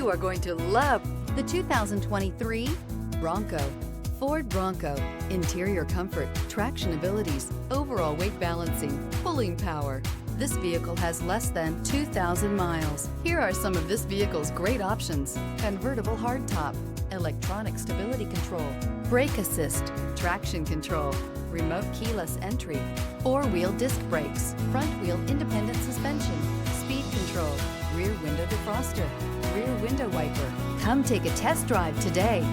You are going to love the 2023 Bronco. Ford Bronco. Interior comfort, traction abilities, overall weight balancing, pulling power. This vehicle has less than 2,000 miles. Here are some of this vehicle's great options: convertible hardtop, electronic stability control, brake assist, traction control, remote keyless entry, four-wheel disc brakes, front-wheel independent suspension, speed control, rear window defroster, rear window wiper. Come take a test drive today.